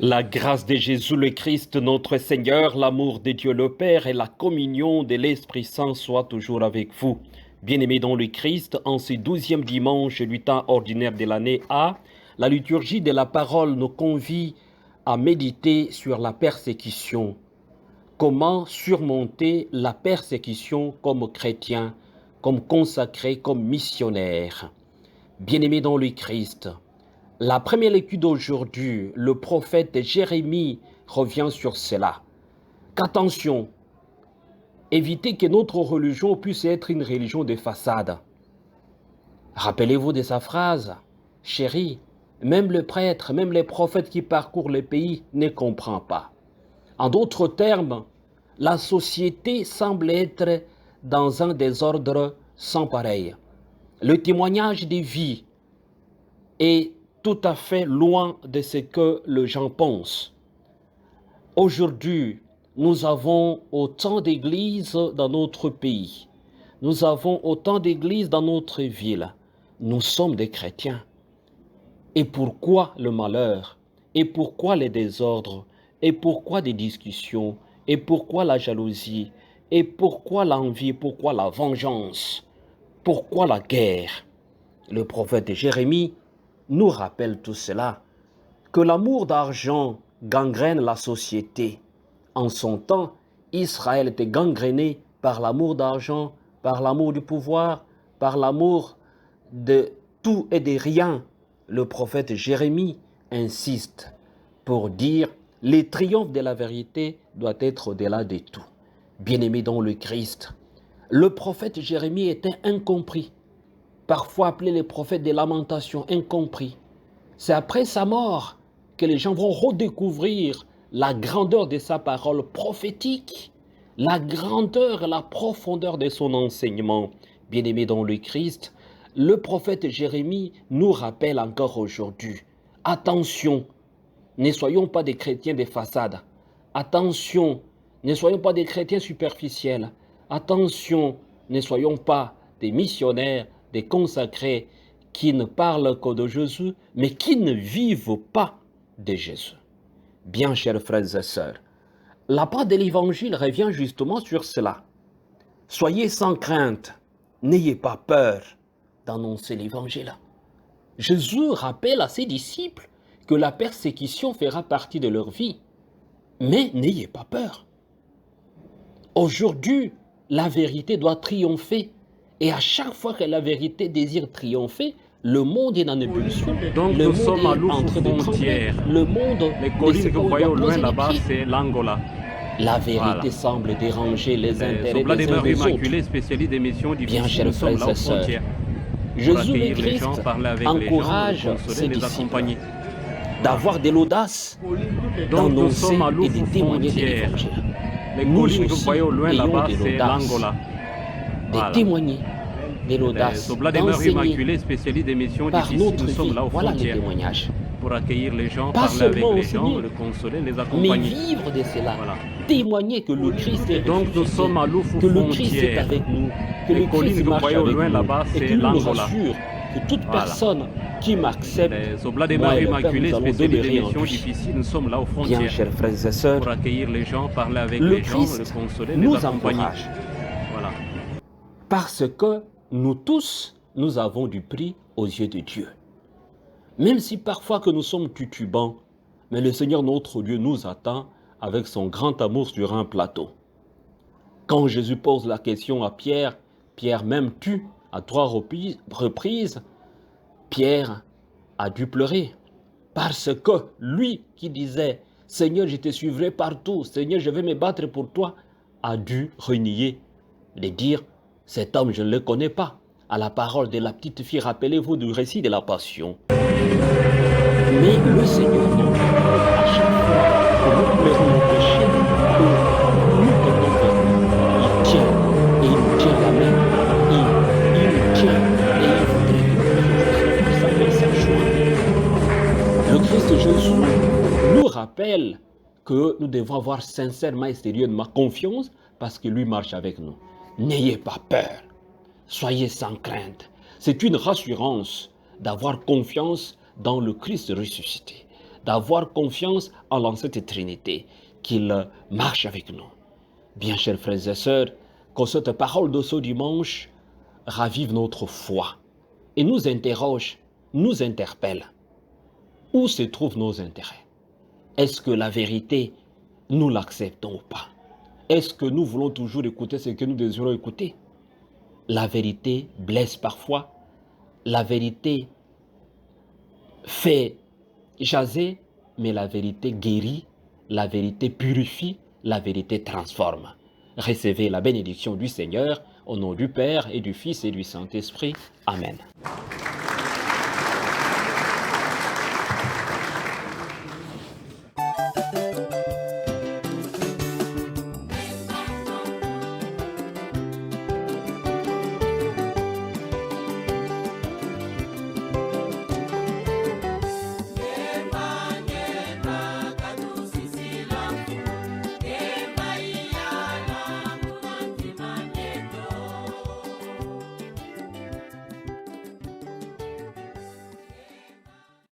La grâce de Jésus le Christ, notre Seigneur, l'amour de Dieu le Père et la communion de l'Esprit Saint soient toujours avec vous. Bien-aimés dans le Christ, en ce 12e dimanche du temps ordinaire de l'année A, la liturgie de la parole nous convie à méditer sur la persécution. Comment surmonter la persécution comme chrétien, comme consacré, comme missionnaire. Bien-aimés dans le Christ, la première lecture d'aujourd'hui, le prophète Jérémie revient sur cela. Qu'attention, évitez que notre religion puisse être une religion de façade. Rappelez-vous de sa phrase, chérie, même le prêtre, même les prophètes qui parcourent le pays ne comprennent pas. En d'autres termes, la société semble être dans un désordre sans pareil. Le témoignage des vies est tout à fait loin de ce que les gens pensent. Aujourd'hui, nous avons autant d'églises dans notre pays. Nous avons autant d'églises dans notre ville. Nous sommes des chrétiens. Et pourquoi le malheur? Et pourquoi les désordres? Et pourquoi des discussions? Et pourquoi la jalousie? Et pourquoi l'envie? Pourquoi la vengeance? Pourquoi la guerre? Le prophète Jérémie nous rappelle tout cela, que l'amour d'argent gangrène la société. En son temps, Israël était gangréné par l'amour d'argent, par l'amour du pouvoir, par l'amour de tout et de rien. Le prophète Jérémie insiste pour dire le triomphe de la vérité doit être au-delà de tout. Bien-aimé dans le Christ, le prophète Jérémie était incompris. Parfois appelé le prophète des lamentations, incompris. C'est après sa mort que les gens vont redécouvrir la grandeur de sa parole prophétique, la grandeur et la profondeur de son enseignement. Bien-aimé dans le Christ, le prophète Jérémie nous rappelle encore aujourd'hui, attention, ne soyons pas des chrétiens de façade. Attention, ne soyons pas des chrétiens superficiels. Attention, ne soyons pas des missionnaires, des consacrés qui ne parlent que de Jésus, mais qui ne vivent pas de Jésus. Bien, chers frères et sœurs, la part de l'Évangile revient justement sur cela. Soyez sans crainte, n'ayez pas peur d'annoncer l'Évangile. Jésus rappelle à ses disciples que la persécution fera partie de leur vie, mais n'ayez pas peur. Aujourd'hui, la vérité doit triompher. Et à chaque fois que la vérité désire triompher, le monde est en ébullition. Donc le nous monde sommes à est en train de frontière. trembler. Le monde Les ne collines sait que pas vous où voyez au doit loin poser les là-bas, pieds. c'est l'Angola. La vérité Voilà. semble déranger les intérêts Oblat des des uns mères des autres. immaculées, spécialistes d'émissions Bien, difficiles, chers nous sommes frères là et aux sœurs, frontières. Pour Jésus le accueillir les gens, Christ parler avec les gens, les encourage consoler, ses les disciples accompagner. d'avoir de l'audace, Donc nous d'annoncer sommes à et de témoigner de frontières. l'Évangile. Les Nous collines que vous aussi voyez au loin ayons là-bas, de c'est l'audace, l'Angola. de Voilà. témoigner, de l'audace, Les Oblats des mères d'enseigner immaculées, spécialistes d'émissions par difficiles, notre nous sommes vie. là aux Voilà les frontières. témoignages. Pour accueillir les gens, Pas parler avec seulement les gens, enseigner, les consoler, les mais accompagner. vivre de cela. Voilà. Témoigner que le Christ est Donc nous ressuscité, sommes à l'ouf aux que le Christ est frontières. avec nous, que Les le collines Christ que vous marche voyez au avec loin nous là-bas, et c'est qu'il nous l'Angola. rassure que toute Voilà. personne qui m'accepte, Les Oblats des moi mères et le Père, immaculées, nous allons spécialistes demeurer en d'émissions lui. difficiles, nous sommes là aux Bien, frontières. chers frères et sœurs, Pour accueillir les gens, parler avec le les gens, les Christ consoler, les nous accompagner. encourage Voilà. parce que nous tous, nous avons du prix aux yeux de Dieu. Même si parfois que nous sommes titubants, mais le Seigneur notre Dieu nous attend avec son grand amour sur un plateau. Quand Jésus pose la question à Pierre, Pierre m'aimes-tu à 3 reprises, Pierre a dû pleurer. Parce que lui qui disait, Seigneur, je te suivrai partout, Seigneur, je vais me battre pour toi, a dû renier, de dire, cet homme, je ne le connais pas. À la parole de la petite fille, rappelez-vous du récit de la Passion. Mais le Seigneur, notre Dieu, à chaque fois que nous pleurons nos péchés, que nous tournons vers lui, il tient et il nous tient la main, il nous tient et il voudrait que nous puissions sa joie. Le Christ Jésus nous rappelle que nous devons avoir sincèrement et sérieusement confiance parce que lui marche avec nous. N'ayez pas peur, soyez sans crainte. C'est une rassurance d'avoir confiance dans le Christ ressuscité, d'avoir confiance en l'ancienne Trinité, qu'il marche avec nous. Bien, chers frères et sœurs, que cette parole de ce dimanche ravive notre foi et nous interroge, nous interpelle. Où se trouvent nos intérêts? Est-ce que la vérité, nous l'acceptons ou pas? Est-ce que nous voulons toujours écouter ce que nous désirons écouter? La vérité blesse parfois. La vérité fait jaser, mais la vérité guérit, la vérité purifie, la vérité transforme. Recevez la bénédiction du Seigneur, au nom du Père et du Fils et du Saint-Esprit. Amen.